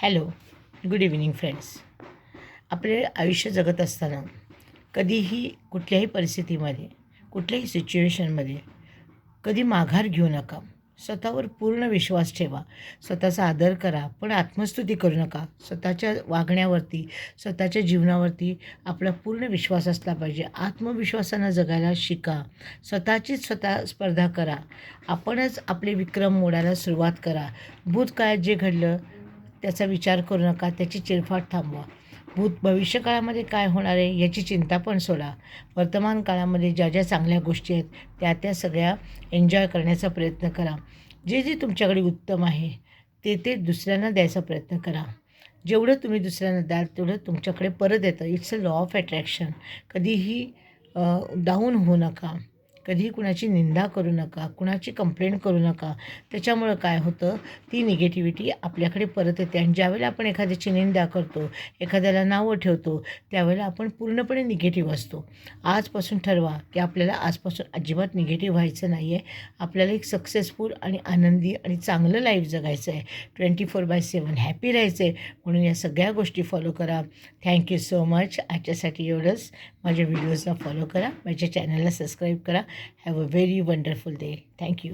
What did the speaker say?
Hello, good evening friends. आपले आयुष्य जगत असताना कधीही कुठल्याही परिस्थितीमध्ये, कुठल्याही सिच्युएशनमध्ये कधी माघार घेऊ नका. स्वतःवर पूर्ण विश्वास ठेवा. स्वतःचा आदर करा, पण आत्मस्तुती करू नका. स्वतःच्या वागण्यावरती, स्वतःच्या जीवनावरती आपला पूर्ण विश्वास असला पाहिजे. आत्मविश्वासानं जगायला शिका. स्वतःचीच स्वतः स्पर्धा करा. आपणच आपले विक्रम मोडायला सुरुवात करा. भूतकाळात जे घडलं त्याचा विचार करू नका, त्याची चिरफाड थांबवा. भविष्यकाळामध्ये काय होणार आहे याची चिंता पण सोडा. वर्तमान काळामध्ये ज्या ज्या चांगल्या गोष्टी आहेत त्या सगळ्या एन्जॉय करण्याचा प्रयत्न करा. जे जे तुमच्याकडे उत्तम आहे ते दुसऱ्यांना द्यायचा प्रयत्न करा. जेवढं तुम्ही दुसऱ्यांना द्याल तेवढं तुमच्याकडे परत येतं. It's a law of attraction. कधीही डाऊन होऊ नका. कधीही कुणाची निंदा करू नका, कुणाची कंप्लेंट करू नका. त्याच्यामुळं काय होतं, ती निगेटिव्हिटी आपल्याकडे परत येते. आणि ज्यावेळेला आपण एखाद्याची निंदा करतो, एखाद्याला नावं ठेवतो, त्यावेळेला आपण पूर्णपणे निगेटिव्ह असतो. आजपासून ठरवा की आपल्याला आजपासून अजिबात निगेटिव्ह व्हायचं नाही आहे. आपल्याला एक सक्सेसफुल आणि आनंदी आणि चांगलं लाईफ जगायचं आहे. 24/7 हॅपी राहायचं आहे. म्हणून या सगळ्या गोष्टी फॉलो करा. Thank you so much. आजच्यासाठी एवढंच. माझ्या व्हिडिओजला फॉलो करा, माझ्या चॅनलला सबस्क्राईब करा. Have a very wonderful day. Thank you.